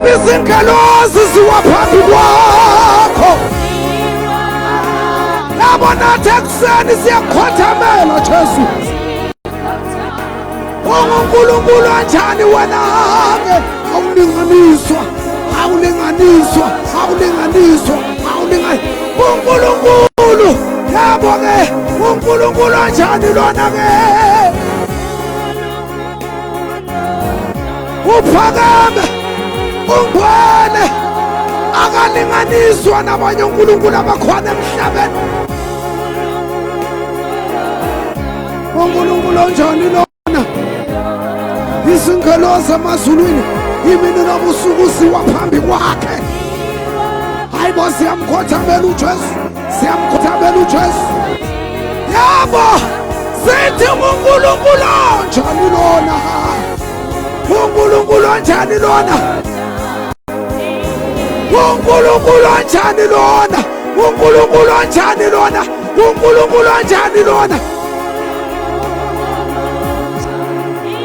Izingelosi ziwaphambi kwakho. Yabona ekuseni siyakhothamela Jesu. UNkulunkulu kanjani wena-ke? Awulinganiswa, awulinganiswa, awulinganiswa, awulinganiswa. UNkulunkulu, yabo-ke, uNkulunkulu kanjani lona-ke? Uphakeme, ungcwele, akalinganiswa nabanye uNkulunkulu abakhona emhlabeni. uNkulunkulu onjani lona? Izingelosi emazulwini imini nobusuku ziwaphambi kwakhe. Hayi bo, siyamkhothamela uJesu, siyamkhothamela uJesu. Yabo, sithi uNkulunkulu onjani lona? uNkulunkulu onjani lona? uNkulunkulu onjani lona? uNkulunkulu onjani lona? uNkulunkulu onjani lona?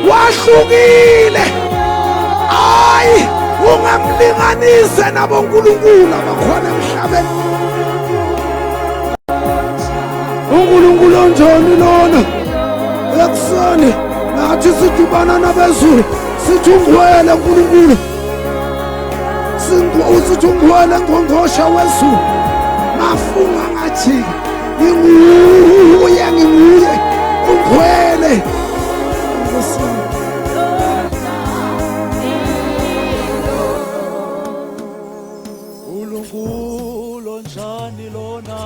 Wahlukile. Hayi, ungamlinganise nabonkulunkulu abakhona emhlabeni. uNkulunkulu onjani lona? Ekuseni nathi sidibana nabezulu sithi ungcwele uNkulunkulu, sithi ungcwele ngqongqoshe wezulu. Mafunga ngathi nginguye, nginguye ungcwele. uNkulunkulu onjani lona?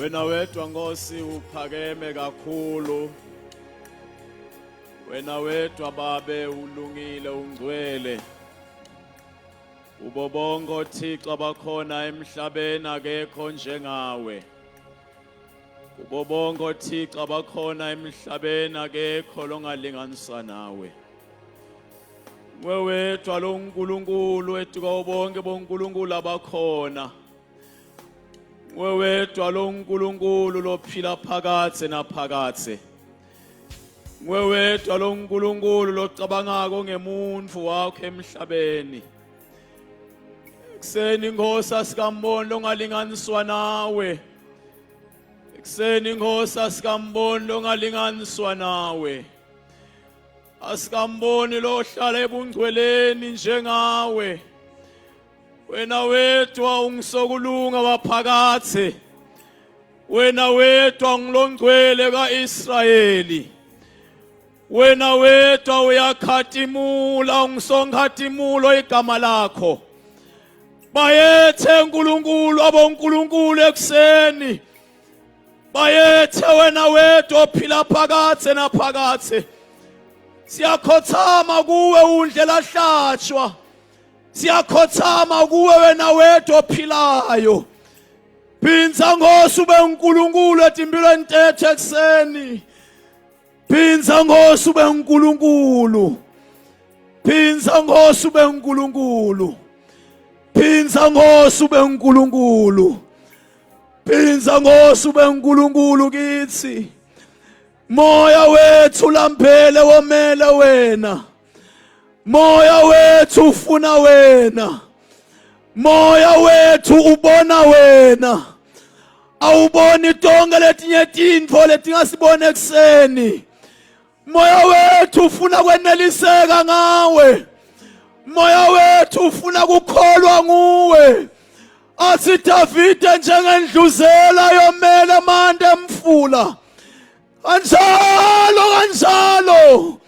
Wena wedwa Nkosi uphakeme kakhulu. Wena wedwa Babe ulungile, ungcwele. Ubo bonke oThixo abakhona emhlabeni akekho njengawe. Ubo bonke oThixo abakhona emhlabeni akekho longalinganiswa nawe. Wedwa lo uNkulunkulu etuka bonke bonkulunkulu abakhona. Wedwa lo uNkulunkulu lophila phakathe naphakathe. Wedwa lo uNkulunkulu locabangako ngemuntu wakho emhlabeni. Ekuseni Nkosi asikamboni longalinganiswa nawe. Ekuseni Nkosi asikamboni longalinganiswa nawe. Asikamboni lo hlala ebungcweleni njengawe. Wena wedwa ungisokulunga waphakathe. wena wedwa ngilongcwele kaIsrayeli, wena wedwa uyakhatimula ungisongkhatimulo igama lakho. Bayethe uNkulunkulu abonkulunkulu ekuseni, bayethe wena wedwa ophila phakathi naphakathi. Siyakhothama kuwe undlela hlatshwa, siyakhothama kuwe wena wedwa ophilayo. Phindza Nkosi ube uNkulunkulu etimpilweni tethu ekuseni. Phindza Nkosi ube uNkulunkulu, phindza Nkosi ube uNkulunkulu, phindza Nkosi ube uNkulunkulu, phindza Nkosi ube uNkulunkulu kithi. Moya wethu lamphele womele wena, moya wethu ufuna wena, moya wethu ubona wena. Awuboni tonke letinye tintfo letingasibone ekuseni. Moya wethu ufuna kweneliseka ngawe, moya wethu ufuna kukholwa nguwe. Athi Davide njengendluzela yomele mande emfula, kanjalo kanjalo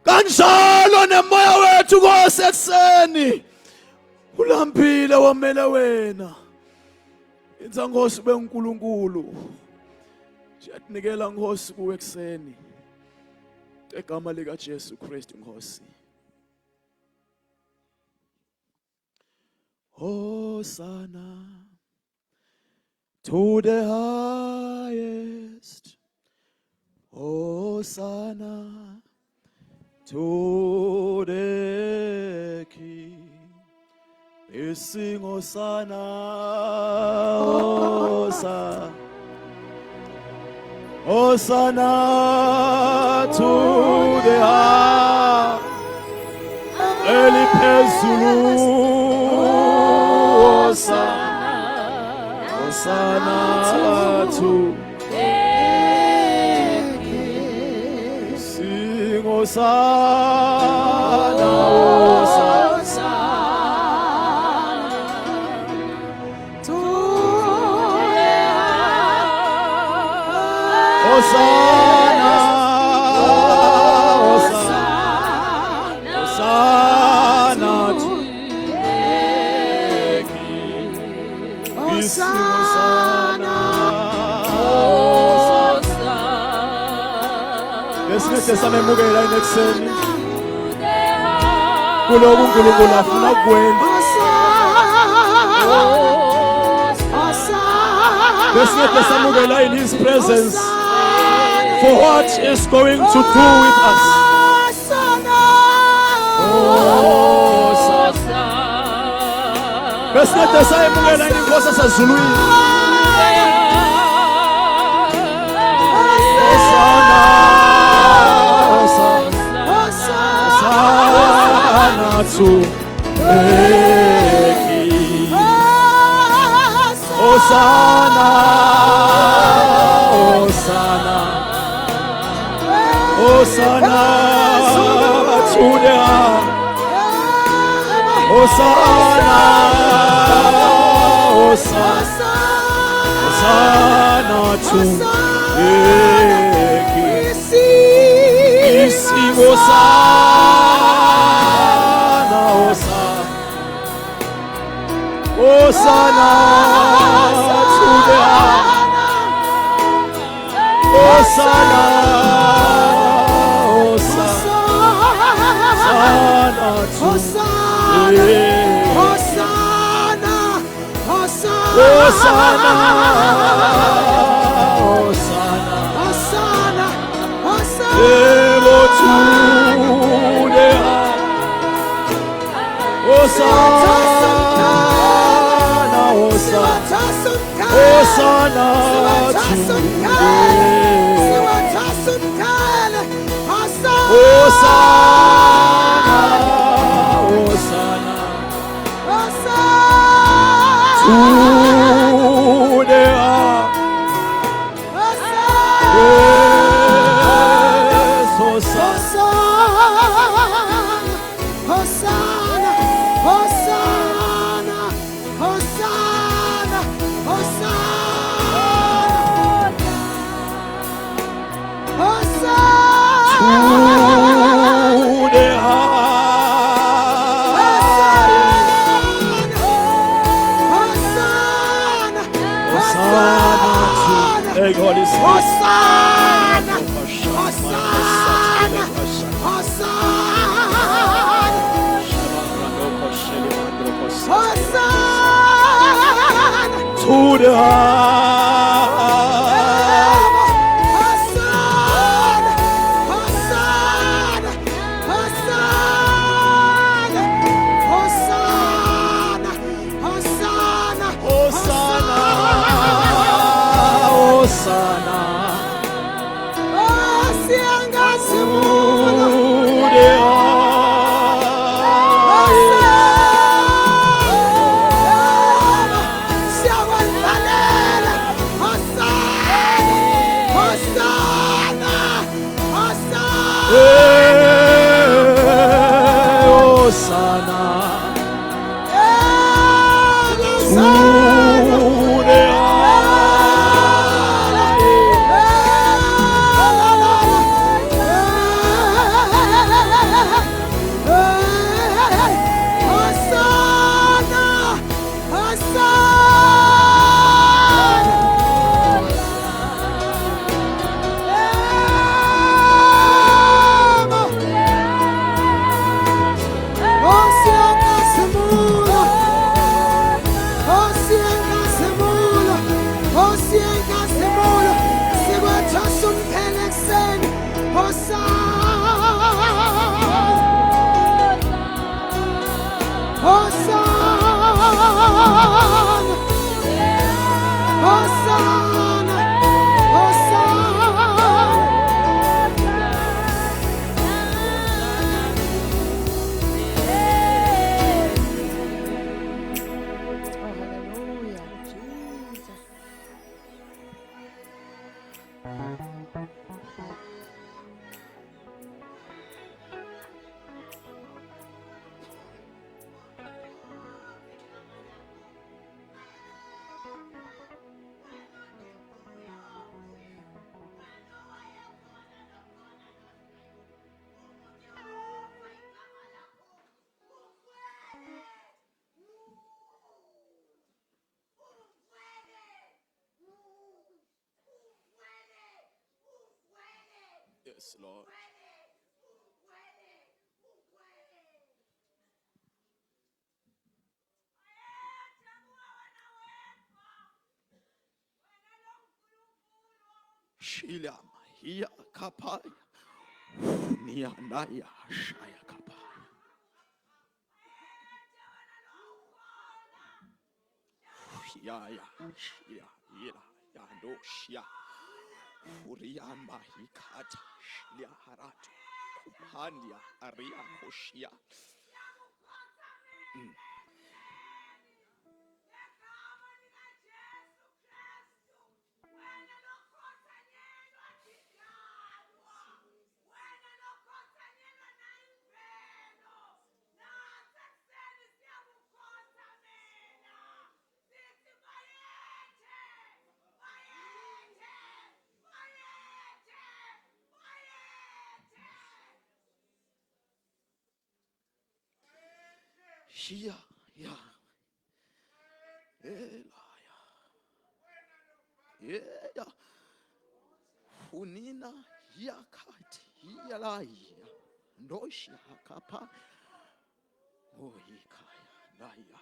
kanjalo nemoya wethu Nkosi ekuseni ulambile womele wena. Inza Nkosi ube uNkulunkulu, siyatinikela Nkosi kuwe ekuseni egama lika Jesu Kristu Nkosi. Hosanna to the highest, Hosanna to the King. We sing Hosanna, Hosanna, Hosanna to the high, Eli Pezulu, Hosanna, Hosanna to sing Hosanna, Hosanna to Hosanna, Hosanna, Hosanna to Hosanna, Lesinete samemukela inekuseni kuloku uNkulunkulu afuna ukwenza. Lesinete samukela in His presence for what is going to do with us. Lesinete samukela inkosi sazulwini. Hosanna, Hosanna to the King. Hosanna, Hosanna, Hosanna to the high. Hosanna, Hosanna, Hosanna to the King. We sing Hosanna, Hosanna, Hosanna to the high. Hosanna, Hosanna, Hosanna to the Hosanna, Hosanna, Hosanna, Hosanna, Hosanna, Evo to the high. Hosanna, Hosanna, Hosanna to the Hosanna, Hosanna to the yes, Hosanna, Hosanna, Hosanna, Hosanna, Hosanna, the highest. Hosanna to the God is Hosanna! Hosanna! Hosanna! to the Hosanna! Hosanna! Hosanna! Hosanna! Hosanna! Hosanna, Hosanna, Oh, siyangazimulo. to the Hosanna! Siyawandlalela. Hosanna! Hosanna! Hosanna! Hosanna, Hosanna! to the Hosanna! Hosanna! Hallelujah, Jesus. Yes, Lord. Shila Mahia Kapaya Nia Naya Shaya Kapaya Yaya Shia Ira Yando Shia Uriamba Hikata Shia Haratu Kupandia Aria Koshia. Shia Ya Elaya Yeah Funina Yakati Yalaya Ndoshia Kapa Ohikaya Naya.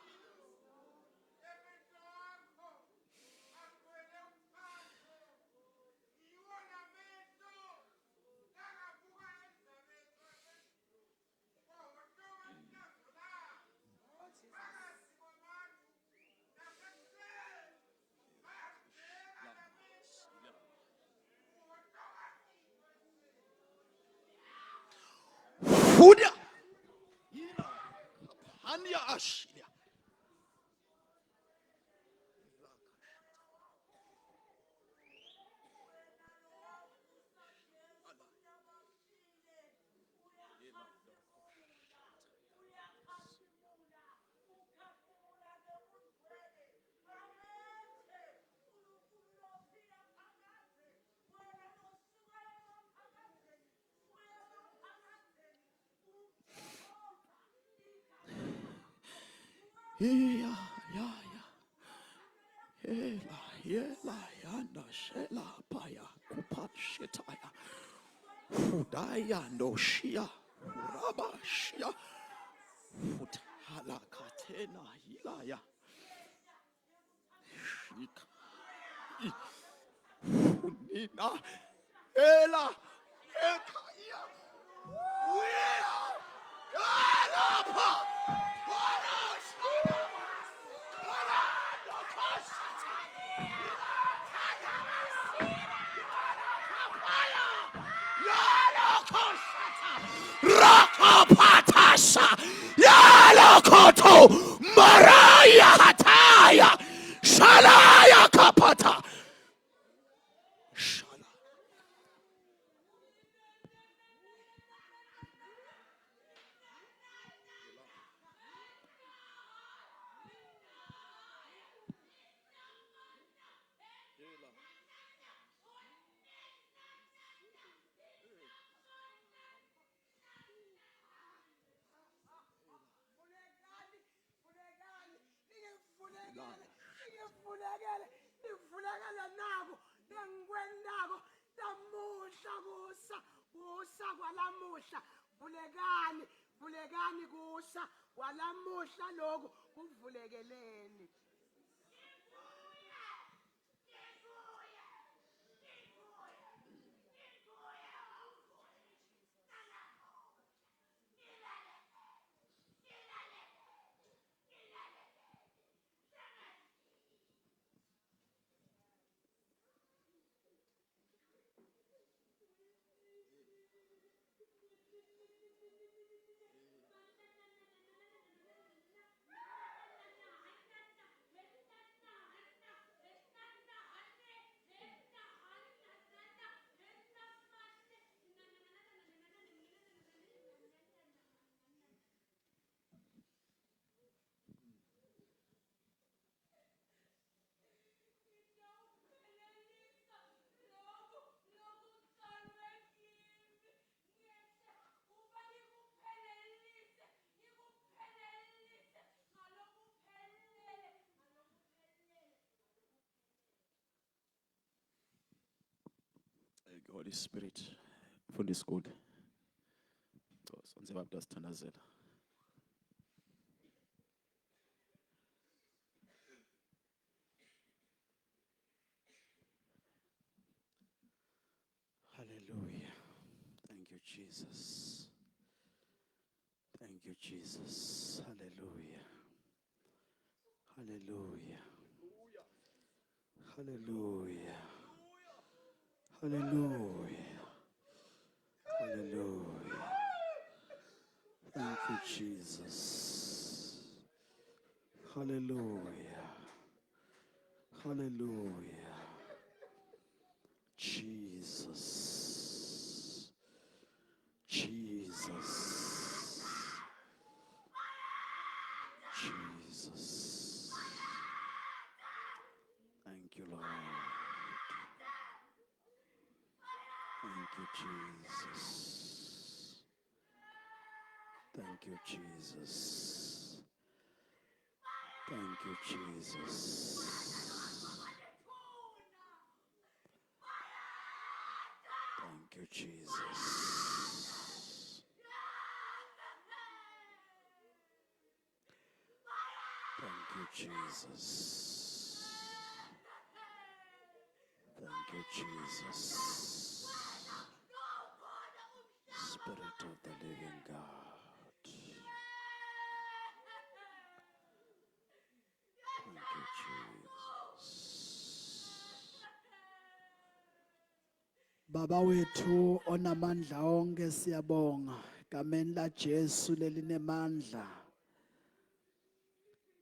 Fudia Ina Hanya Ashia. Yeah, yeah, yeah. Yela, yanda, shela, paya, kupa, shetaya. Hudaya, no shia, raba, shia. Hutala, katena, hilaya. Shika, unina, ela, ekaya. Rakapatasa Yalokoto Maraya Hataya Shalaya Kapata Shala. Nivulekele nabo nengikwendako lamuhla kusa kwalamuhla vulekani kusa kwalamuhla lokhu kuvulekeleni. Holy Spirit, mfundisi good. Sonze baba dasithandazela. Hallelujah. Thank you, Jesus. Thank you, Jesus. Hallelujah. Hallelujah. Hallelujah. Hallelujah. Hallelujah. Thank you, Jesus. Hallelujah. Hallelujah. Jesus. Jesus. Jesus. Thank you, Lord. Thank you, Jesus. Thank you, Jesus. Thank you, Jesus. Thank you, Jesus. Thank you, Jesus. Thank you, Jesus. Spirit of the living God. Thank you, Jesus. Baba wethu onamandla onke siyabonga gameni la Jesu lelinemandla.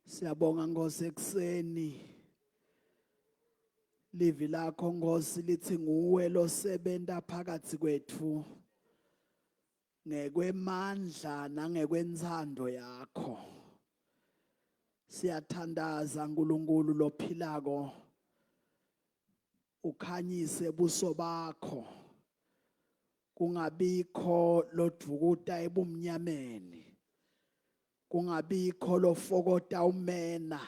Siyabonga Nkosi ekseni livi lakho Nkosi lithi nguwe losebenza phakathi kwethu ngekwemandla nangekwentsando yakho. Siyathandaza uNkulunkulu lophilako ukhanyise ubuso bakho kungabikho lodukuta ebumnyameni kungabikho lofokota umena,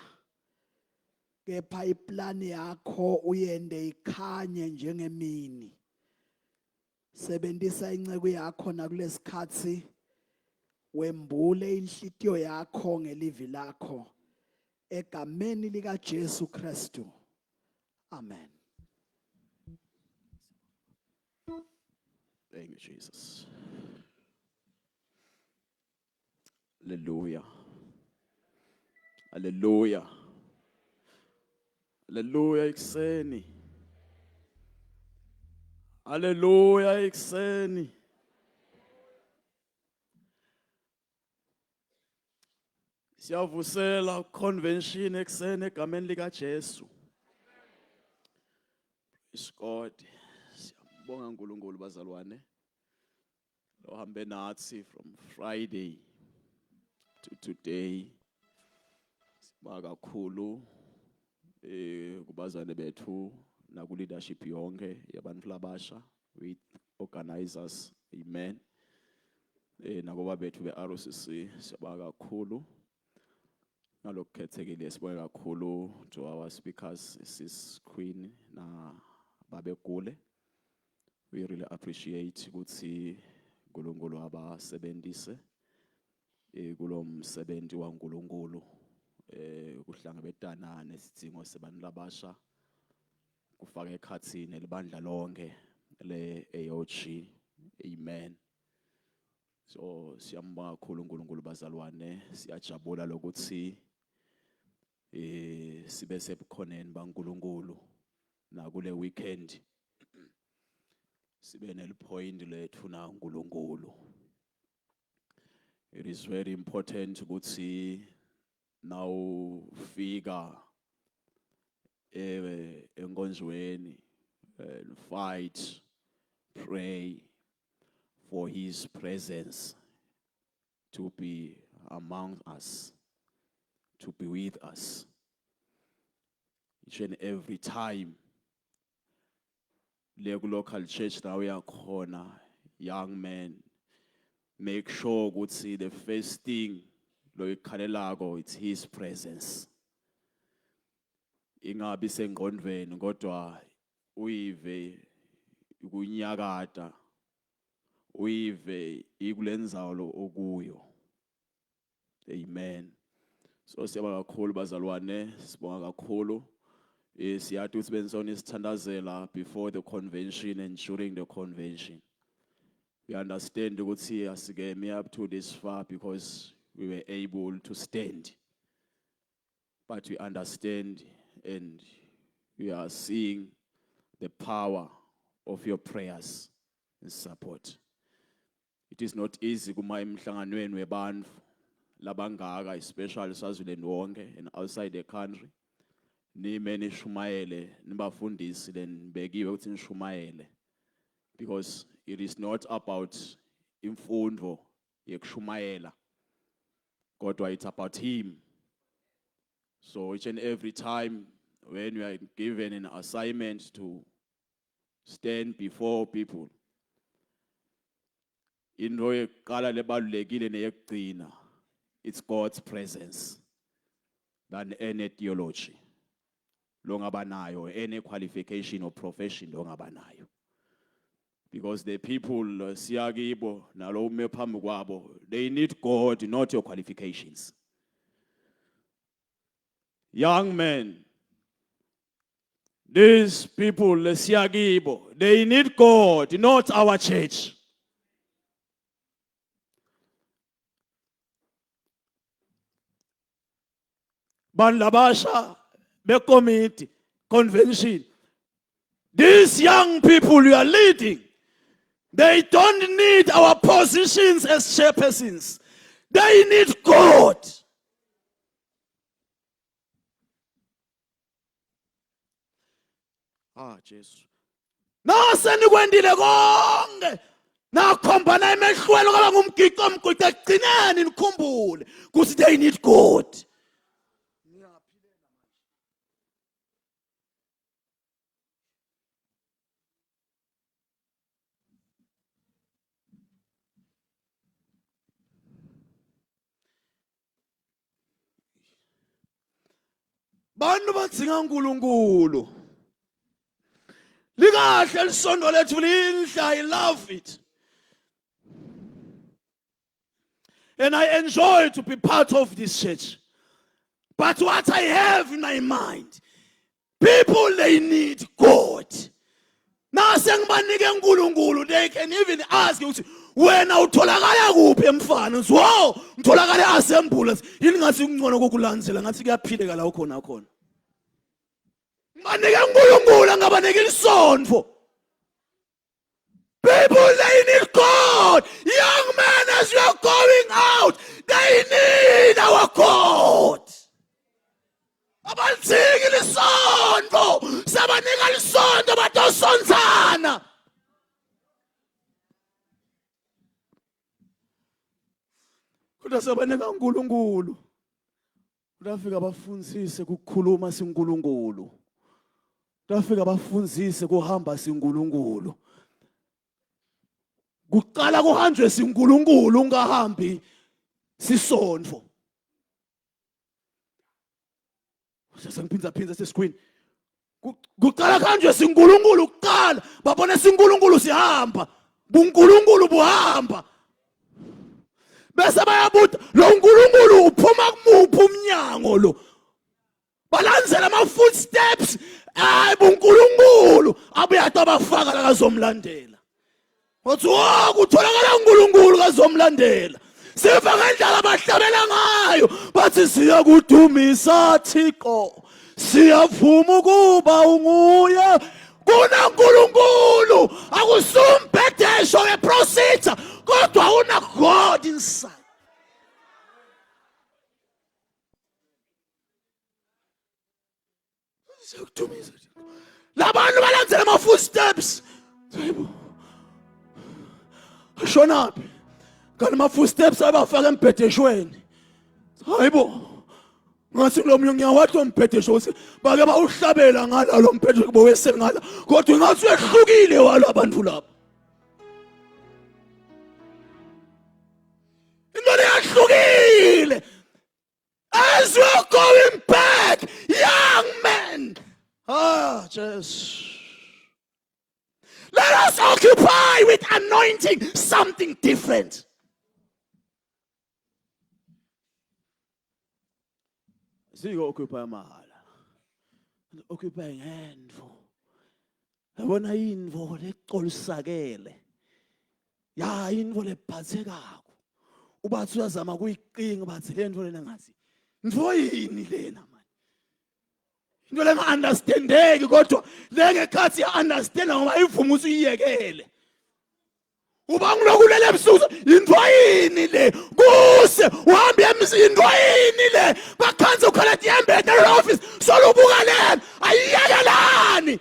kepha iplani yakho uyende ikhanye njengemini. Sebenzisa inceke yakho nakulesikhathi, wembule inhlitiyo yakho ngelivi lakho egameni lika Jesu Kristu. Amen. Thank you, Jesus. Hallelujah. Hallelujah. Hallelujah ekseni. Hallelujah ekseni. Siyavusela convention ekseni egameni lika Jesu. Praise God. Siyabonga uNkulunkulu bazalwane. Lo hambe nathi from Friday to today. Sibonga kakhulu kubazane bethu na ku leadership yonke yabantu labasha with organizers. Amen. Nakuba bethu be-RCC siyabonga kakhulu. Nalokukhethekile sibonga kakhulu to our speakers, Sis Queen na Babe Gule. We really appreciate ukuthi uNkulunkulu abasebenzise kulo msebenzi waNkulunkulu kuhlangabetana nesidingo sebantu labasha kufaka ekhathini libandla lonke le AOG. Amen. So siyambonga kakhulu uNkulunkulu bazalwane, siyajabula lokuthi sibe sebukhoneni baNkulunkulu na kule weekend sibe nelipoint lethu na uNkulunkulu. It is very important ukuthi now figure enkonzweni fight, pray for his presence to be among us, to be with us each and every time. Local church now we are corner, young men, make sure ukuthi the first thing lo ikhalelago it's his presence. Ingabi sengqondweni kodwa uyive ukunyakata, uyive ikulenzalo okuyo. Amen. So siyabonga kakhulu bazalwane, sibonga kakhulu. Siyathi ukuthi bensona isithandazela before the convention and during the convention. We understand ukuthi asigeme up to this far because we were able to stand. But we understand and we are seeing the power of your prayers and support. It is not easy kuma emhlanganweni webantu labangaka, especially Swaziland wonke and outside the country. Nime nishumayele nibafundisi begiwe ukuthi nishumayele, because it is not about imfundo yekushumayela kodwa it's about him. So each and every time when you are given an assignment to stand before people, into eqala lebalulekile neyekugcina, it's God's presence than any theology longabanayo, any qualification or profession longabanayo. Because the people siyakibo nalo ume phambi kwabo, they need God, not your qualifications. Young men, these people siyakibo, they need God, not our church. Bandabasha, the committee, convention. These young people you are leading, they don't need our positions as chairpersons. They need God. Jesus. Naseni kwendile konke. Nakhombana emehlweni kaba ngumgiqo omgqiqe egcineni nikhumbule ukuthi they need God. bantu badzinga uNkulunkulu. Likahle lisondo lethu linhle, I love it. And I enjoy to be part of this church. But what I have in my mind, people, they need God. Now sengibanike uNkulunkulu, they can even ask you, wena utholakala kuphi emfana? Wo, ngitholakala assemblies. Yini ngathi kungcono kokulandzela ngathi kuyaphileka la ukhona khona. Banike uNkulunkulu angabanike isondvo. People, they need God. Young men, as you are going out, they need our God. Abalithiki lisondvo, sabanika lisondvo batosondzana. Kodwa sabanika uNkulunkulu. Udafika bafundzise ukukhuluma siNkulunkulu. Udafika bafundzise kuhamba siNkulunkulu. Kuqala kuhanjwe siNkulunkulu ungahambi sisondvo. Sengiphinza sescreen. Kuqala kuhanjwe siNkulunkulu kuqala, babone siNkulunkulu sihamba, buNkulunkulu buhamba. Bese bayabuta lo uNkulunkulu uphuma kumuphi umnyango lo. Balandzela ama footsteps, hayi buNkulunkulu abuye atabafaka la kazomlandela. Wathi kutholakala uNkulunkulu kazomlandela. Siva ngendlela abahlabela ngayo, bathi siyakudumisa Thixo. Siyavuma ukuba unguye. KunaNkulunkulu, akusumbhedesho weprosita, kodwa una God inside. Siyakudumisa. Labantu balandzela ama footsteps. Shonaphi? Kanti ama footsteps abafaka embhedeshweni. Hayibo. Ngathi lo munye ngiyawathi umbhedesho bake bawuhlabela ngala lo mbhedesho kubowese ngala. Kodwa ngathi uyehlukile wala abantu laba. Into leyahlukile. As we're going back, young men. Jesus. Let us occupy with anointing something different. Occupy mahala. Occupy ngendvo. Yabona indvo lecolisakele. Ya indvo lephathekako. Ubathi uyazama kuyiqinga bathi le ndvo lena ngathi. Ndvo yini lena manje? Into lenga understandeki kodwa lengekhathi ya understand ngoba ivuma usiyekele. Uba ngilokulele ebusuku into yini le? Kuse uhambe emzini into yini le? Bakhanze ukhala diyembe at the office solubuka lena ayiyekelani.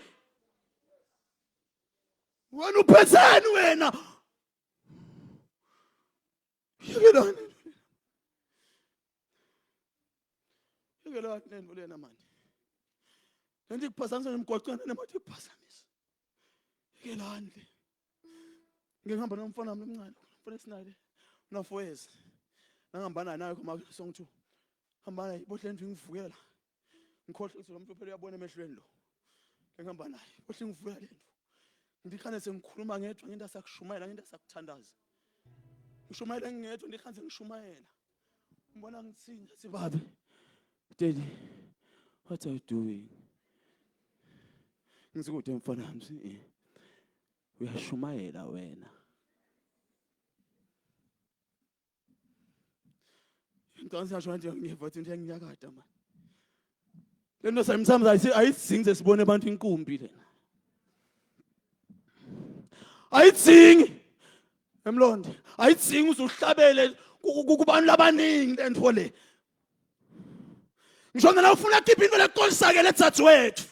Wena uphetheni wena? Yekelani. Yekelani lento lena manje. Kanti kuphazamisa nemgwaqweni nemathi kuphazamisa. Yekelani. Ngihamba nomfana wami omncane, umfana esinale, una 4 years. Ngihamba naye kuma song 2. Hamba naye bohle nje ngivukela. Ngikhohle ukuthi lo muntu phela uyabona emehlweni lo. Ngihamba naye, bohle ngivukela lento. Ndikhane sengikhuluma ngedwa ngento sakushumayela, ngento sakuthandaza. Ngishumayela ngedwa ndikhane sengishumayela. Ngibona ngitsinda sibabe. Daddy, what are you doing? Ngizikude mfana wami. Uyashumayela wena. Into siyasho nje ngiva ukuthi into engiyakada man. Lento sometimes ayitsinge sibone abantu inkumbi lena. Ayitsingi. Emlonde, ayitsingi uzuhlabele kubantu labaningi lento le. Ngisho ngena ufuna khipha into leqolisakele etsathuwethu.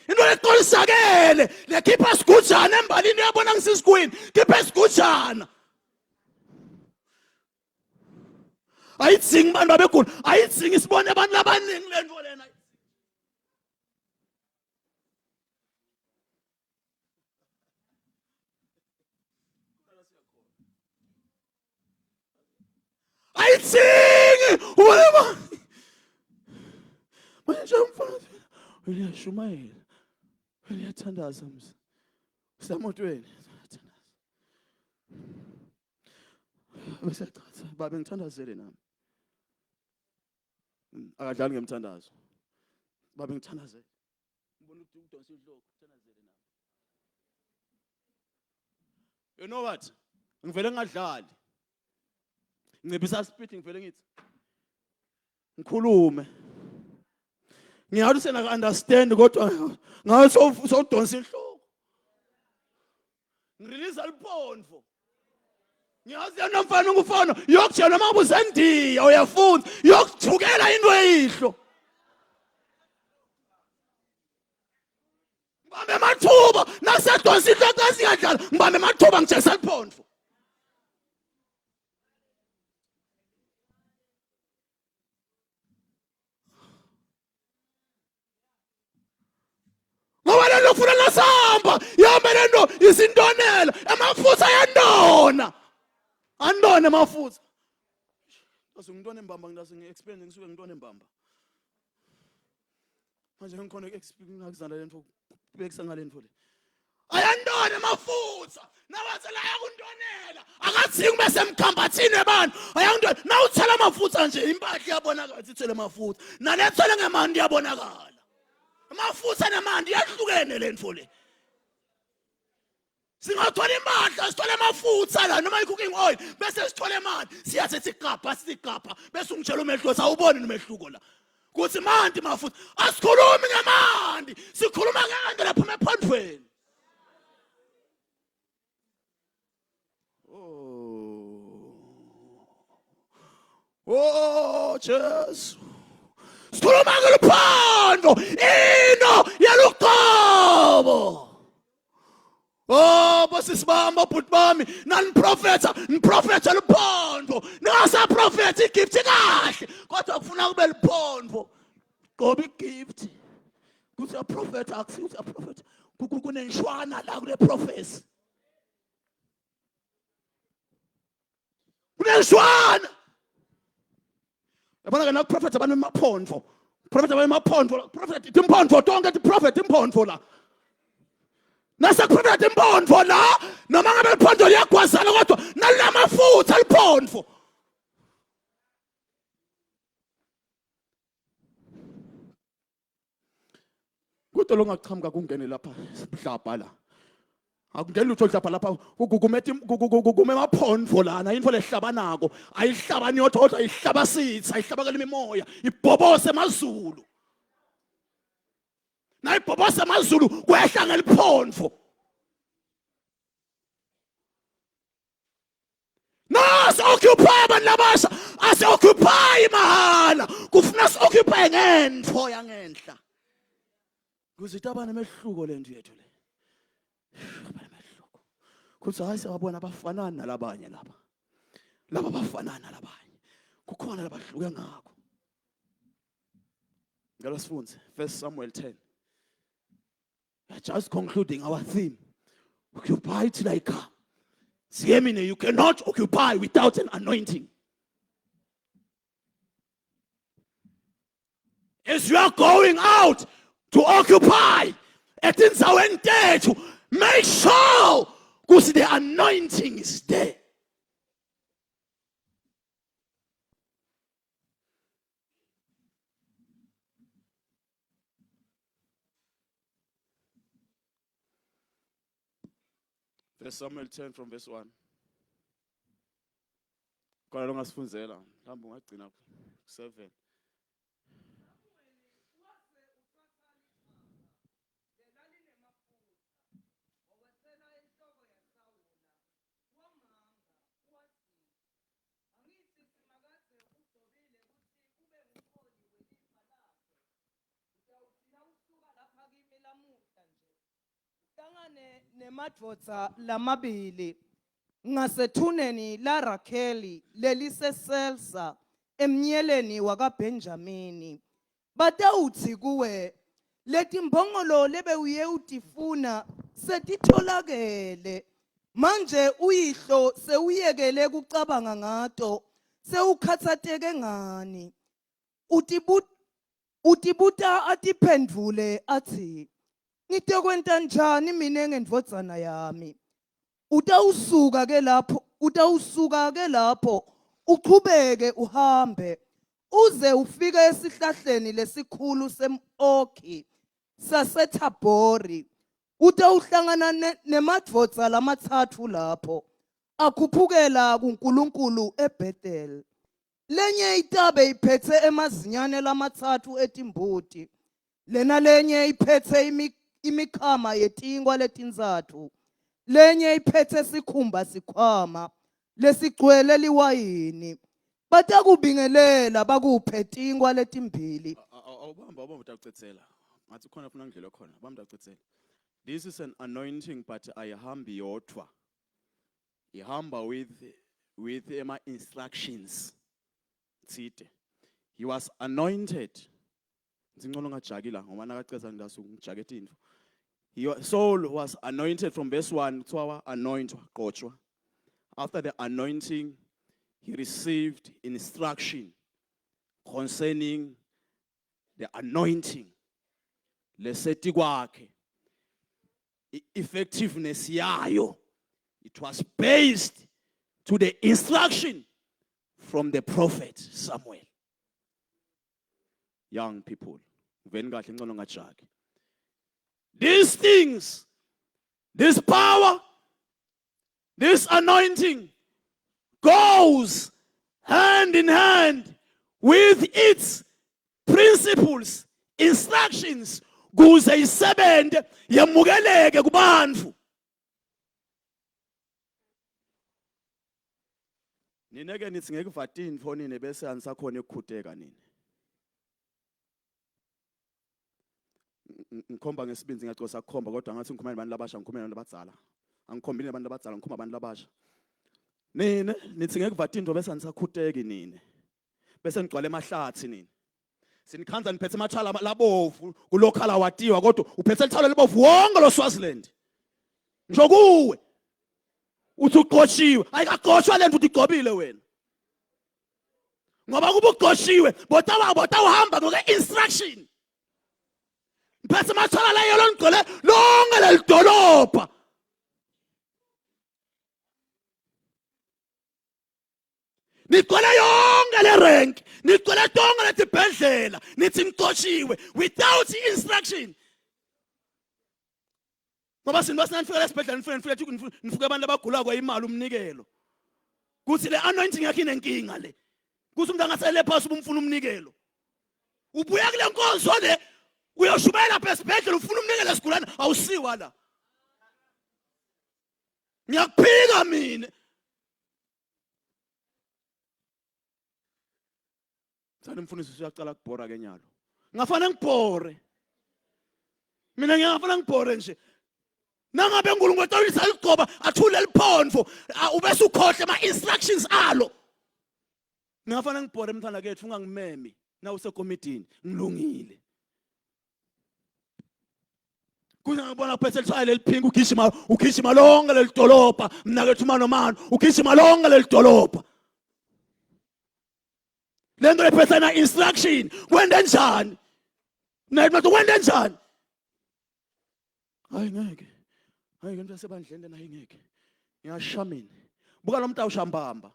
Into leqolisakele lekhipha sigujana embalini yabona ngisisigwini khipha sigujana. Ayitsingi bantu babegula, ayitsingi sibone abantu labaningi lento lena. Ayitsingi ubona Uyashumayela. Uyathandaza mse. Usemotweni. Bese chaza babe ngithandazele nami. Akadlali ngemthandazo. Babe ngithandazele. Ngibona ukuthi udonsa inhloko ngithandazele nami. You know what? Ngivele ngadlali. Nginciphisa speed ngivele ngithi. Ngikhulume. Ngiyathi sena understand kodwa ngaso sodonsa inhloko. Ngirelease alphonfo. Ngiyazi yana mfana ngufana yokujana uma ubuzendiya uyafunda yokujukela into eyihlo. Ngibambe emathuba nasedonsa inhloko asingadlala ngibambe emathuba ngijesa alphonfo. Ngoba lelo funa lasamba yambe lento isindonela amafutha yandona. Andone mafutha. Bese ngintone mbamba ngidase ngiexperience ngisuke ngintone mbamba. Manje ngikhona ukuexperience ngakuzana lento bekisa ngalento le. Ayandone mafutha. Nawathi la yakundonela. Akathingi bese emkhambathini abantu. Ayangintone nawuthela amafutha nje impahla iyabonakala ithele amafutha. Nalethele ngemandi iyabonakala. Amafutha nemandi yahlukene lento le. Singathola impahla sithole amafutha la noma i-cooking oil bese sithole imali siyathi sigapha bese ungitshela umehluko sawuboni nomehluko la kuthi manje mafutha asikhulumi ngemandi sikhuluma ngento lapha ephondweni. Oh Jesu sikhuluma ngeluphondo ino yaluqobo. Oh, bose sibamba bhuti bami nani ngiprofetha luphondo ningasa prophet igift kahle kodwa kufuna kube luphondo ngoba igift kuthi a prophet akusithi a prophet kunenshwana la kule prophecy kunenshwana yabona kana prophet abantu emaphondo prophet imphondo tonke the prophet imphondo la. Nasa prophet impondvo la noma ngabe liphondo liyagwazana kodwa nalamafutha liphondo. Kodwa longachamuka kungene lapha mhlaba la. Akungeni lutho mhlaba lapha kugugume emaphondo lana into lehlabanako ayihlabani yodwa ihlaba sithi ayihlabakela imimoya ibhobose emazulu. Na ibhobose emazulu kwehla ngeliphondo. Nas occupy abantu labasha asi-occupy mahala kufuna si-occupy ngentfo yangenhla. Kuze itabane mehluko lento yethu le. Mehluko. Kuthi hayi siyabona abafanana nalabanye laba. Laba bafanana nalabanye. Kukhona labahluke ngakho. Ngalo sifunze 1 Samuel 10. We are just concluding our theme. Occupy till I come. See me, you cannot occupy without an anointing. As you are going out to occupy, make sure because the anointing is there. First Samuel 10 from verse 1. Kona longa sifunzela, mhlawumbe ungagcina 7. Nemadvodza lamabili ngasethuneni la Rakheli leliseselsa emnyeleni wakaBenjamini batawuthi kuwe letimbongolo lebewuye utifuna setitholakele manje uyihlo sewuyekele kucabanga ngato sewukhathateke ngani utibuta atiphendvule athi ngitekwenta njani mina engendvodzana yami. Utawusuka ke lapho uchubeke uhambe uze ufike esihlahleni lesikhulu semokhi saseThabori. Utawuhlangana nemadvodza lamatsatfu lapho akhuphukela kuNkulunkulu eBethel. Lenye itabe iphethe emazinyane lamatsatfu etimbuti, lena lenye iphethe imikhama yetingwa letintsatfu, lenye iphethe sikhumba sikhwama lesigcwele liwayini. Batakubingelela bakuphe tingwa letimbili. Awubamba utacitsela. Ngathi khona funa ngidlule khona. Bamba utacitsela. This is an anointing, but ayihambi yodwa. Ihamba with ema instructions. Tsite. He was anointed. Ngicela ungajakila ngoba nakaceza ngasukujaketa indlu. Saul was anointed from verse 1 to our anointwa qochwa. After the anointing, he received instruction concerning the anointing. Leseti kwakhe. Effectiveness yayo. It was based to the instruction from the prophet Samuel. Young people, these things, this power, this anointing goes hand in hand with its principles, instructions, kuze isebende yamukeleke kubantu. Nineke nithi ngekuvatini fonini bese anisakhona ukukhuteka nini. Ngikhomba ngesibindi ngacosa kukhomba kodwa ngathi ngikhuluma nabantu labasha ngikhuluma nabantu abadzala. Angikhombile abantu abadzala ngikhuluma abantu labasha. Nini nithi ngekuvatini bese anisakhuteki nini. Bese ngigcwala emahlathi nini. Sinikhanza niphethe amathala labovu kulokhala watiwa kodwa uphethe ithala libovu wonke lo Swaziland. Ngisho kuwe. Uthi uqoshiwe, ayikaqoshwa lento uthi igqobile wena. Ngoba kuba uqoshiwe, botawuhamba ngoke instruction. Mphethe amathala la yelo ngigcole lonke lelidolobha. Nigcole yonke le rank, nigcole tonke letibhedlela, nithi ngiqoshiwe without instruction. Ngoba sinibasina nifika lesibhedlela nifike abantu abagula kwayimali umnikelo. Kuthi le anointing yakhe inenkinga le. Kuthi umuntu angasele phasi ubumfuna umnikelo. Ubuya kule nkonzo le uyoshubela lapha esibhedlela ufuna umnikelo esigulana awusiwa la. Ngiyakuphika mina. Sana mfundisi uyacala kubhora ke nyalo. Ngafana ngibhore. Mina ngiyafana ngibhore nje. Nangabe uNkulunkulu etawulisa ligcoba athule liphonfo ubese ukhohle ama instructions alo. Ngiyafana ngibhore mthanda kethu ungangimemi na usekomitini ngilungile. Kuze ngibona phethe lithaya leliphinga ugijima lonke lelidolobha mina kethu mano ugijima lonke lelidolobha. Lento lephethe na instruction kwende njani? Nathi manje kwende njani? Hayi ngeke. Hayi ngento yasebandleni nayo ngeke. Ngiyashamini. Buka lo muntu awushambamba.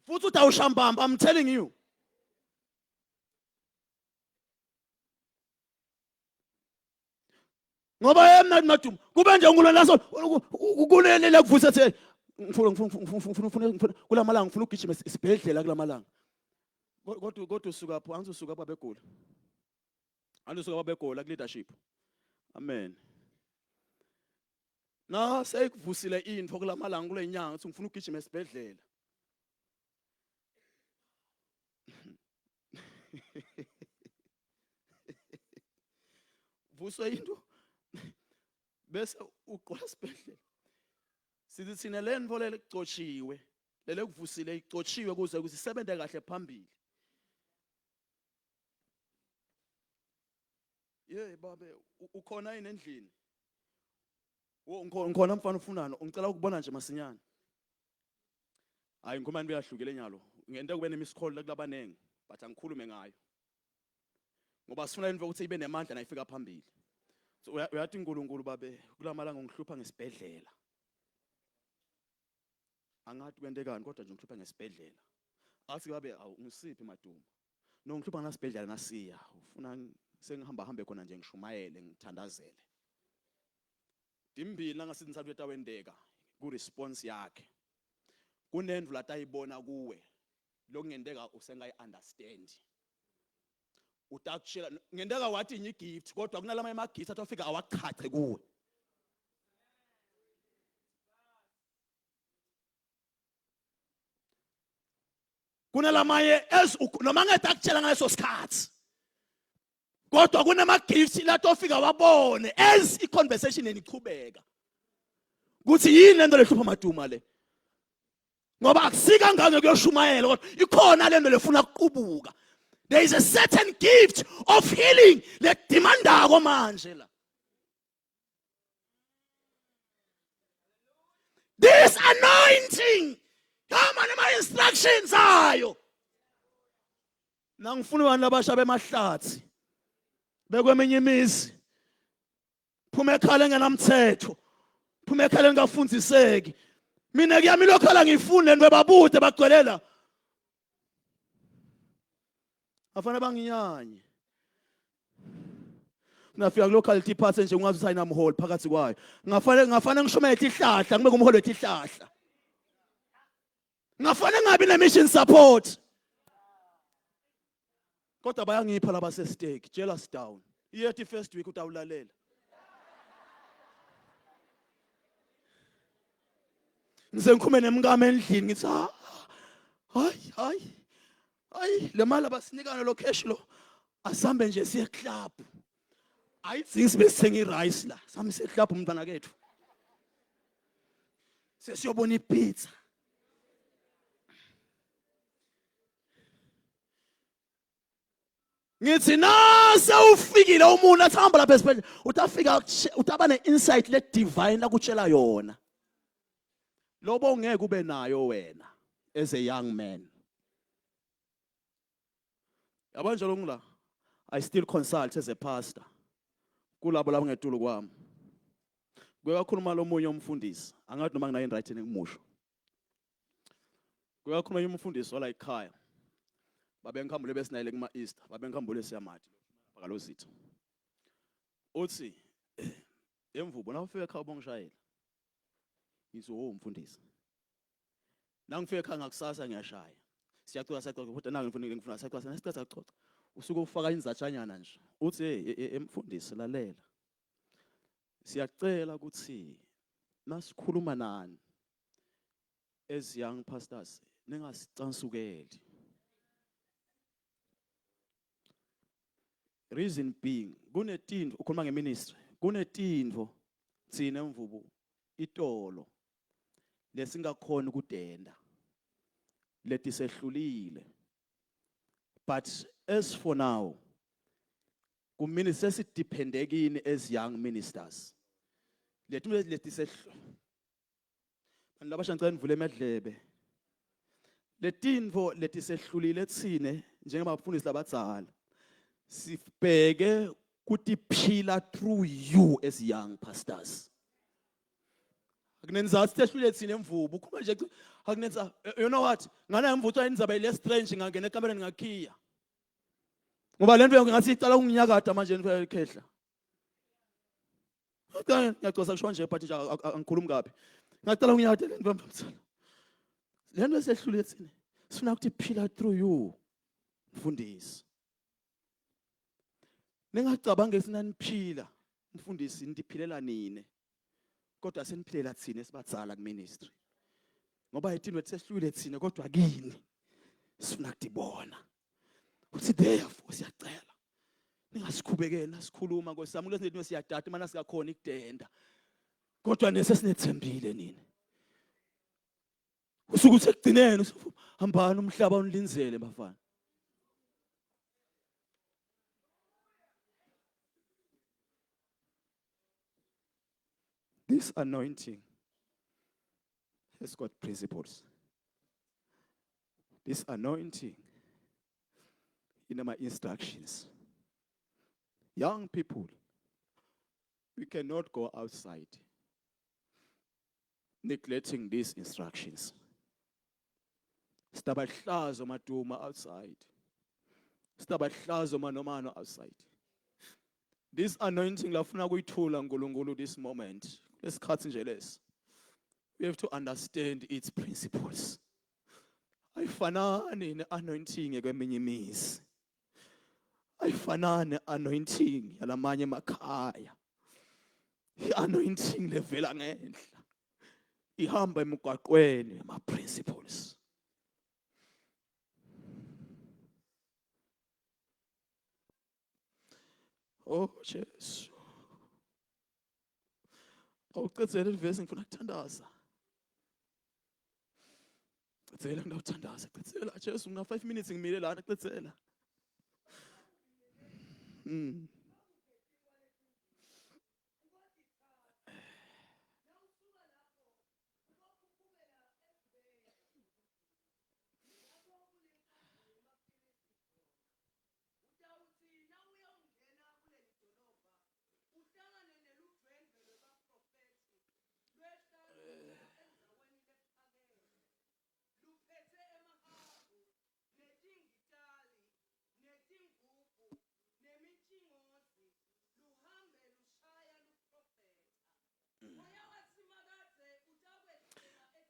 Futhi utawushambamba, I'm telling you. Ngoba yena madum kube nje uNkulunkulu laso kunelele kuvusathe ngifuna kulamalanga ngifuna ugijima isibhedlela kulamalanga. Kodwa usuka apho angizosuka apha begula. Angizosuka apha begula ku leadership. Amen. Na sekuvusile info kulamalanga kule nyanga uthi ngifuna ugijima esibhedlela. Vuswe into bese uqwa esibhedlela. Sithi thina le nto lele kucotshiwe, lele kuvusile icotshiwe kuze kusisebenze kahle phambili. Babe ukhona yini endlini? Ngikhona mfana ufunana, ngicela ukubona nje masinyane. Hayi ngikhuluma nibe yahlukile nyalo. Ngento kube nemisikolo kulabanengi, but angikhulume ngayo. Ngoba sifuna into ukuthi ibe nemandla nayifika phambili. So uyathi uNkulunkulu babe kulamalanga ngihlupha ngesibhedlela. Angathi kwentekani kodwa nje ngihlupha ngesibhedlela. Athi babe awungisiphi maduma. No ngihlupha ngasibhedlela nasiya. Ufuna sengihamba hambe khona nje ngishumayele ngithandazele. Dimbili langasithi ngisathu etawendeka ku response yakhe. Kunendlu latayibona kuwe. Lokungenteka usengayi understand. Utakutshela ngendeka wathi inye gift kodwa kunalama emagift atofika awachache kuwe. Kunalamaye noma ngetakutshela ngaleso sikhathi. Kodwa kunama gifts latofika wabone as I conversation enichubeka. Kuthi yini lento lehlupha maduma le? Ngoba akusika ngane kuyoshumayela kodwa ikhona lento lefuna ukuqubuka. There is a certain gift of healing that demandako manje la. This anointing, come on my instructions ayo. Nangifuna abantu abasha bemahlathi. Bekwemenye imizi. Phuma ekhala engenamthetho. Phuma ekhala engafundziseki. Mina kuyami lokhala ngifunde nwebabude bagcwelela. Afana banginyanye. Ngafika local department nje ungazi usayina mholi phakathi kwayo. Ngafana ngishome ihlahla ngibe kumholi wetihlahla. Ngafana ngabi na mission support. Kodwa bayangipha laba se stake, jealous down. Iyethi first week utawulalela. Ngisengikhumene nemngame endlini ngithi hayi le mali abasinikana lo cash lo asambe nje siye club. Ayidzingi sibe sithenga irice la, sami siye club umntana kethu. Sesiyobona ipizza. Ngithi nase ufikile umuntu athamba lapha esibhedlela utafika utaba ne-insight le divine la kutshela yona. Lobo ngeke ube nayo wena as a young man. Yabanje lo ngila I still consult as a pastor. Kulabo labo ngetulo kwami. Kuyakhuluma lo munye umfundisi, angathi noma ngina right ngimusho. Kuyakhuluma umfundisi ola ekhaya. Babe ngikhambule besinayile kuma Easter, babe ngikhambule siyamathi bakalositho. Uthi emvubo na ufike ekhaya bongishayela. Ngithi umfundisi. Nangifike ekhaya ngakusasa ngiyashaya. Siyacela kodwa nangu ngifuna siyacela nesicela xoxa. Usuke ufaka inzatshanyana nje. Uthi emfundisi lalela. Siyacela ukuthi nasikhuluma nani as young pastors ningasicasukeli. Reason being, kunetindvo ukhuluma ngeministry, kunetindvo tsine mvubu itolo lesingakhona ukudenda letisehlulile. But as for now, kuministry sesidependekini as young ministers. Letisehlu labashangcela nivule emedlebe. Letindvo letisehlulile tsine njengabafundisi labadzala. Sibheke kuti phila through you as young pastors. Akunenza sitehlule tsine mvubu ukhuluma nje akunenza you know what ngana mvutho inizaba ile strange ngangena ekamereni ngakhiya. Ngoba lento ngathi icala unginyakada manje nifela ikhehla. Ngiyacela kusho nje but nje angikhulumi kabi. Ngicela unginyakade lento mfana. Lento sehlule tsine. Sifuna ukuthi phila through you mfundisi. Ningacabanga esinaniphila mfundisi nidiphilela nini kodwa seniphilela thina esibadzala ku ministry ngoba yitini sehlule thina kodwa kini sifuna ukubona uthi therefore siyacela ningasikhubekeli nasikhuluma ngosami lezinto siyadada mana sikakhona ikudenda kodwa nesesinethembile nini usukuthi ekugcineni hambani umhlaba unilinzele bafana. This anointing has got principles. This anointing in my instructions. Young people, we cannot go outside neglecting these instructions. Stabahlazo maduma outside. Stabahlazo manomano outside. This anointing lafuna kuyithola uNkulunkulu this moment. Lesikhathi nje lesi. We have to understand its principles. Ayifanani ne-anointing ekweminye imizi. Ayifanani ne-anointing yalamanye emakhaya. I-anointing levela ngenhla. Ihamba emgwaqweni ama-principles. Oh Jesu. Awucedzele livesi ngifuna ukuthandaza. Cedzela ngiyawuthandaza. Cedzela Jesu ngina 5 minutes ngimile lana cedzela.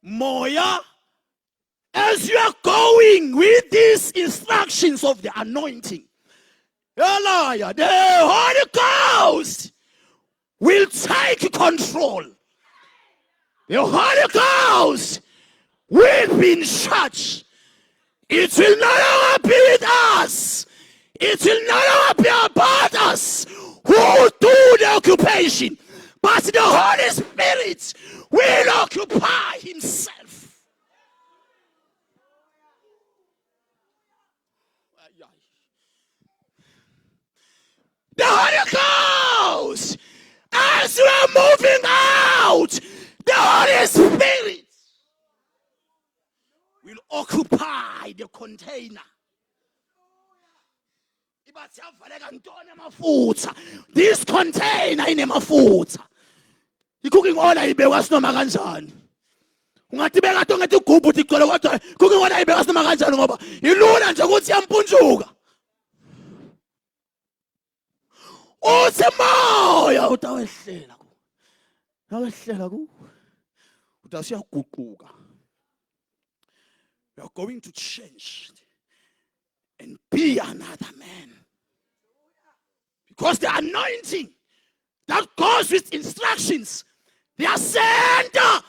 Moya, as you are going with these instructions of the anointing, Elijah, the Holy Ghost will take control. The Holy Ghost will be in charge. It will no longer be with us. It will no longer be about us who do the occupation, but the Holy Spirit will occupy himself. The Holy Ghost, as we are moving out, the Holy Spirit will occupy the container. This container inamafutha. I-cooking oil ayibekwa sinoma kanjani. Ungathi beka to ngathi ugubhu uthi igcwele kodwa cooking oil ayibekwa sinoma kanjani ngoba ilula nje ukuthi yampuntshuka. Uthi moya utawehlela ku. Nawehlela ku. Utasiyaguquka. We are going to change and be another man. Because the anointing that goes with instructions, they are sent. Oh,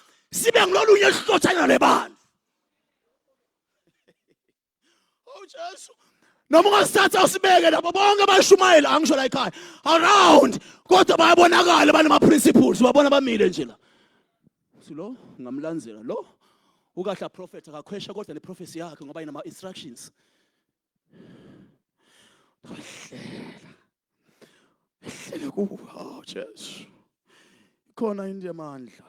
Jesus. No more start us begging about Shumail, Angel like I around. Go to my bonagal about my principles. What about me, Angela? So, Namlanzela, lo. Who got a prophet? A question got the prophecy about my instructions. Oh, Jesus. Kona India mandla.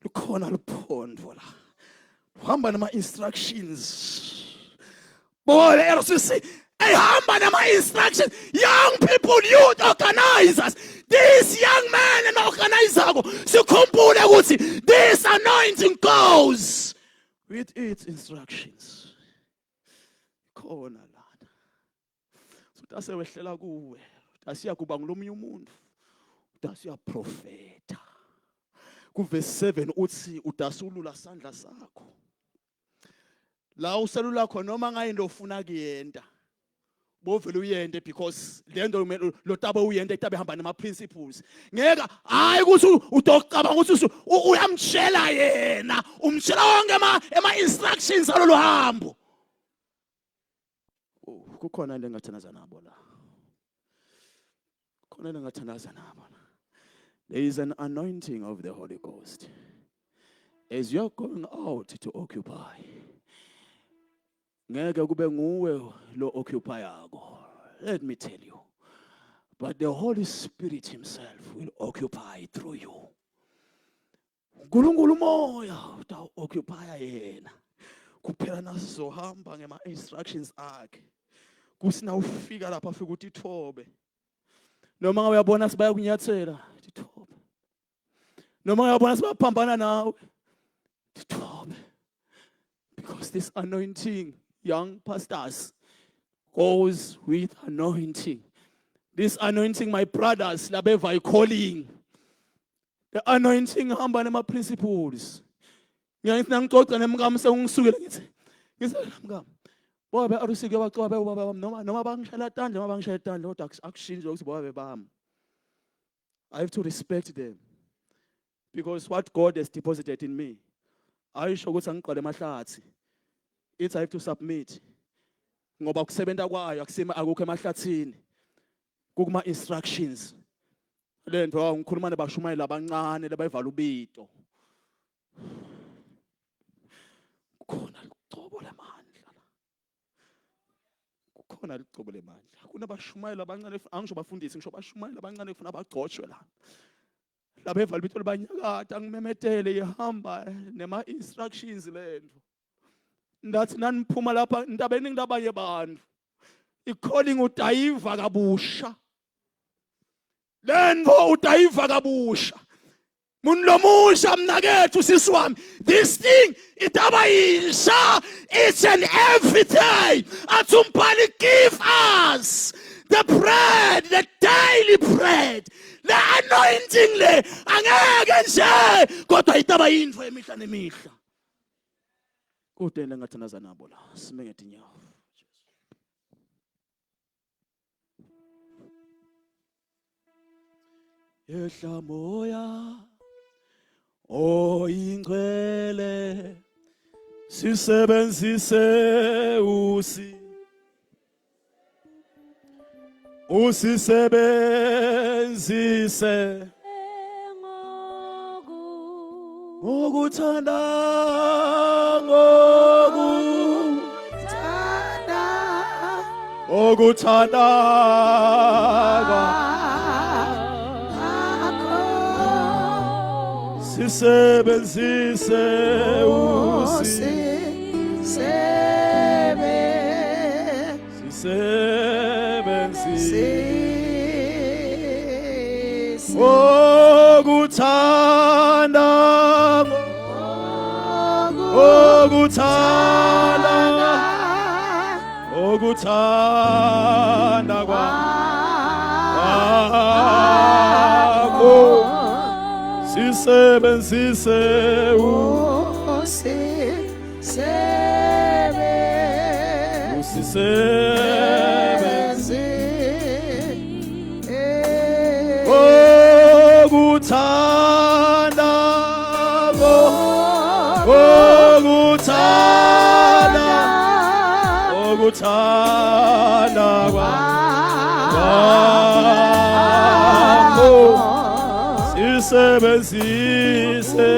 Lukona lupondo la. Hamba nama instructions. Boy, RCC. Hey, hamba nama instructions. Young people, youth organizers. This young man and organizer. So kumpule ukuthi this anointing goes with its instructions. Kona lana. So tase wehlela kuwe. Tasiya kuba ngulomunye umuntu. Tasiya profeta. Verse 7 uthi udasulula sandla sakho. La uselula khona noma ngayinto ofuna kuyenda. Bovela uyende because lento lo taba uyende itabe hamba nama principles. Ngeke hayi ukuthi udocabanga ukuthi uyamtshela yena, umtshela wonke ema instructions alolu hambo. Kukhona into engathandaza nabo la. Khona into engathandaza nabo la. There is an anointing of the Holy Ghost. As you're going out to occupy, ngeke kube nguwe lo occupier. Let me tell you. But the Holy Spirit himself will occupy through you. Nkulunkulu moya uta occupy yena. Kuphela nasizohamba ngema instructions akhe. Kusina ufika lapha afika ukuthi ithobe. Noma uyabona sibaya kunyathela, dithobe. Noma uyabona sibaphambana nawe, dithobe. Because this anointing, young pastors, goes with anointing. This anointing, my brothers, labeva calling. The anointing hamba nema principles. Ngiyathi ngixoxa nemkami sengisukela ngithi mkami. Bobe arusike baqobe ubaba bami noma bangishela tandla noma bangishela tandla kodwa akushintshe ukuthi bobe bami. I have to respect them. Because what God has deposited in me, ayisho ukuthi angiqale emahlathi. It's I have to submit. Ngoba kusebenza kwayo akukho emahlathini. Kukuma instructions. Lento ngikhuluma nabashumayeli abancane labayivala ubito. Khona licobo lamandla. Kukhona licobo lemandla. Kunabashumayeli abancane angisho bafundisi ngisho bashumayeli abancane kufuna bagcotshwe la. Labevala ubito libanyakata ngimemetele ihamba nema instructions lento. Ndathi naniphuma lapha intabeni ngabanye abantu. I-calling udayiva kabusha. Lento udayiva kabusha. Munlomusha mnakethu sisi wami. This thing itabayisha each and every day. Athumbali give us the bread, the daily bread. The anointing le angeke nje kodwa itabayinto emihla nemihla. Kodwa ngathanaza nabo la simengethe inyawo. Yehla moya oyingcwele sisebenzise usisebenzise ngokuthanda sisebenzise okuthanda kwakho sisebenzise okuthanda kwakho sisebenzise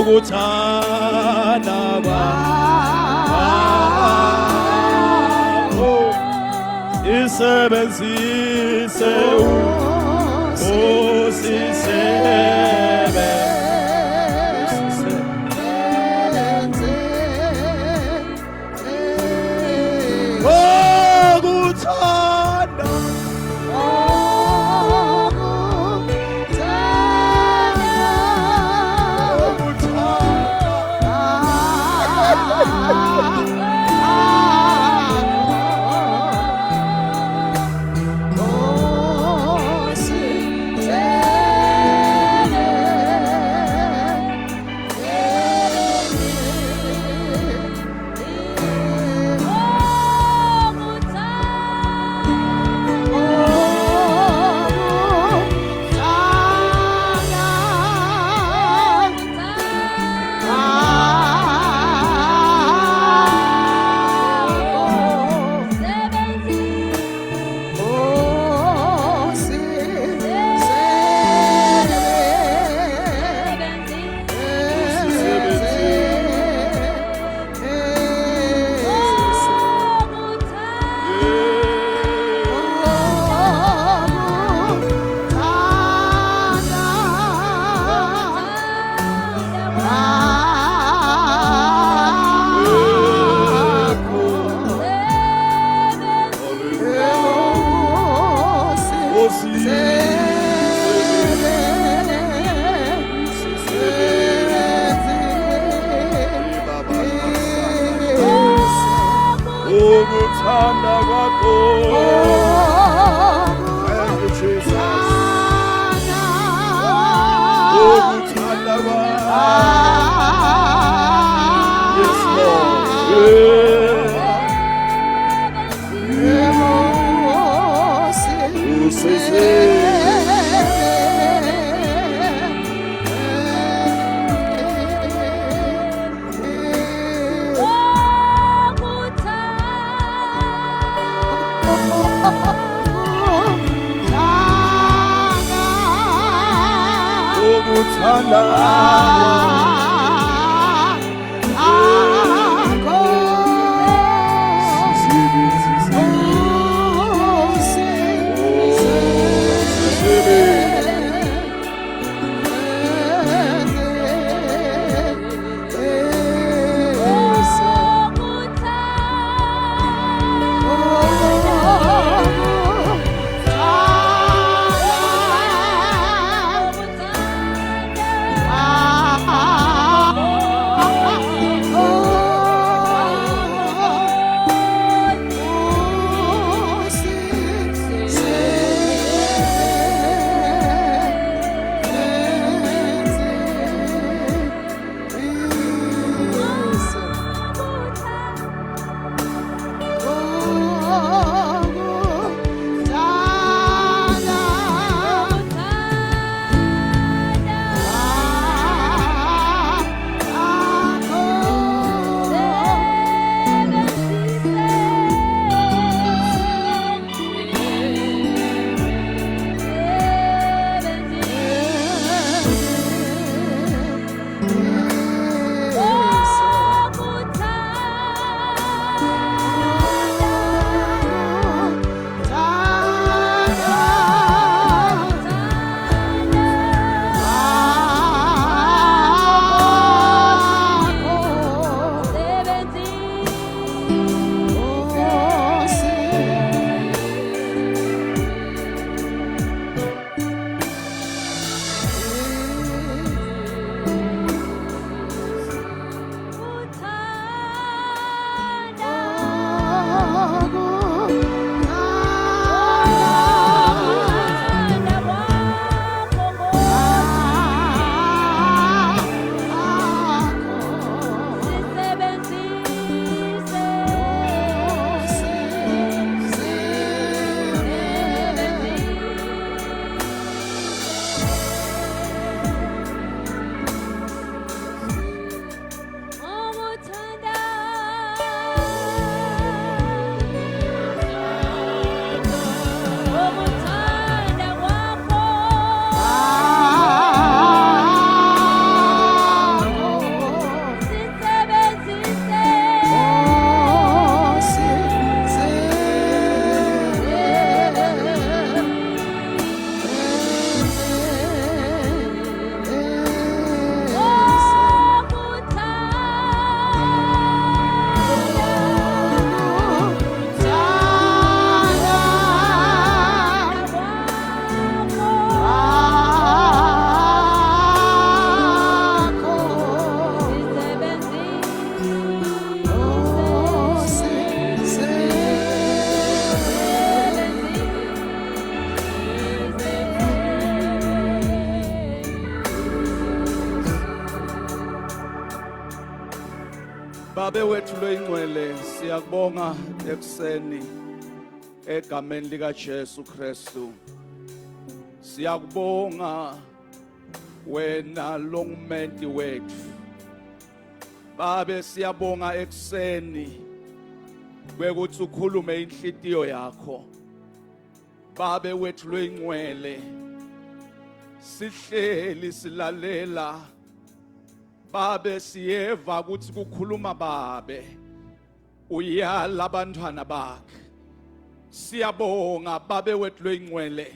okuthanda kwakho isebenzise Babe wethu loyingcwele siyakubonga ekseni egameni lika Jesu Kristu. Siyakubonga wena longumenti wethu. Babe siyabonga ekseni bekuthi ukhulume inhlitiyo yakho. Babe wethu loyingcwele sihleli silalela. Babe siyeva ukuthi kukhuluma babe uyala abantwana bakhe. Siyabonga babe wethu loyingcwele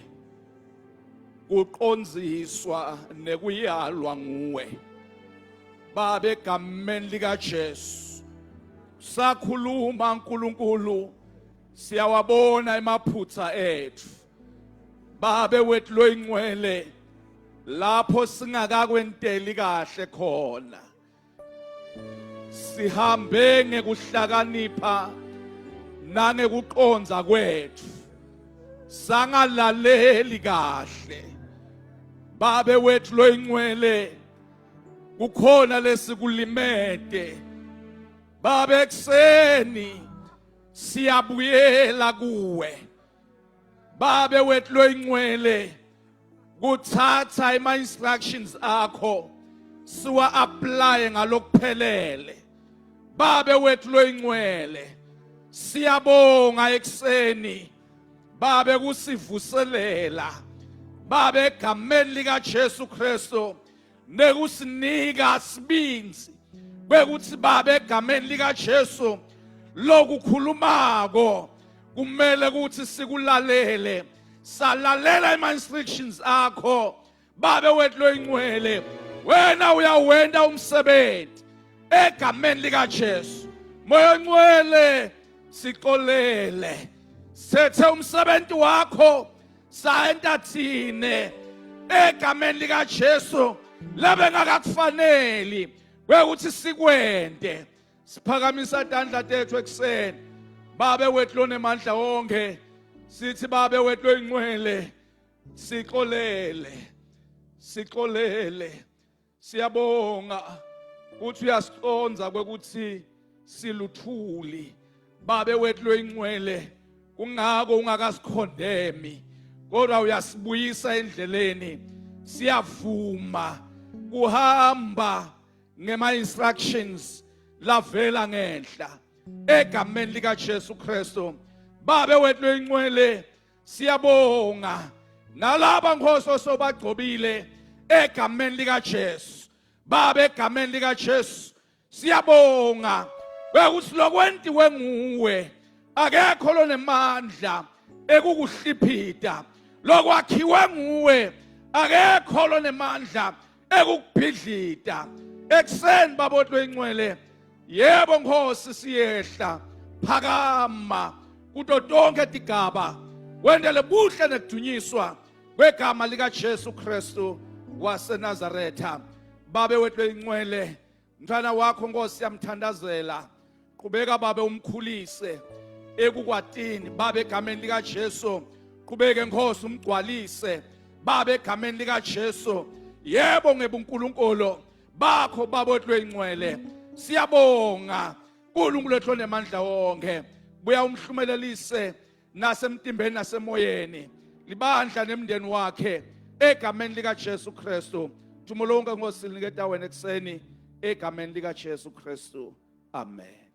kuqonziswa nekuyalwa nguwe. Babe egameni lika Jesu sakhuluma uNkulunkulu siyawabona emaphutha ethu. Babe wethu loyingcwele lapho singakakwenteli kahle khona sihambe ngekuhlakanipha nangekuqonza kwethu sangalaleli kahle. Babe wethu loyingcwele kukhona lesikulimete. Babe ekseni siyabuyela kuwe. Babe wethu loyingcwele kuthatha instructions akho siwa apply ngalokuphelele. Babe wethu loyingcwele siyabonga ekseni babe kusivuselela. Baba egameni lika Jesu Kristu nekusinika sibinzi bekuthi baba egameni lika Jesu lokukhulumako kumele ukuthi sikulalele salalela ama instructions akho baba wethu loyingcwele wena uyawenda umsebenzi egameni lika Jesu moya ongcwele sixolele sethe umsebenzi wakho saenta thine egameni lika Jesu labe ngakakufaneli kwekuthi sikwende siphakamisa tandla tethu ekseni babe wethu lonemandla wonke sithi babe wethu loyingcwele sixolele siyabonga ukuthi uyasiconza kwekuthi siluthuli babe wethu loyingcwele kungako ungakasikhondemi kodwa uyasibuyisa endleleni siyavuma kuhamba ngema instructions lavela ngenhla egameni lika Jesu Kristu babe wethu loyingcwele siyabonga nalaba nkhoso sobagcobile egameni lika Jesu babe egameni lika Jesu siyabonga ukuthi lokwentiwe nguwe akekho lonemandla ekukuhliphida lokwakhiwe nguwe akekho lonemandla ekukubhidlita ekseni babothu loyingcwele yebo Nkosi siyehla phakama kuto tonke tigaba wendele buhle nekudunyiswa kwegama lika Jesu Kristu waseNazaretha babe wethu loyingcwele mntwana wakho Nkosi yamthandazela qhubeka babe umkhulise ekukwatini babe egameni lika Jesu qhubeke Nkosi umgcwalise babe egameni lika Jesu yebo ngebunkulunkulu bakho babothu loyingcwele siyabonga uNkulunkulu wethu onemandla wonke buya umhlumelelise nasemtimbeni nasemoyeni libandla nemndeni wakhe egameni lika Jesu Kristu thumolonke Nkosi liniketa wena ekseni egameni lika Jesu Kristu amen.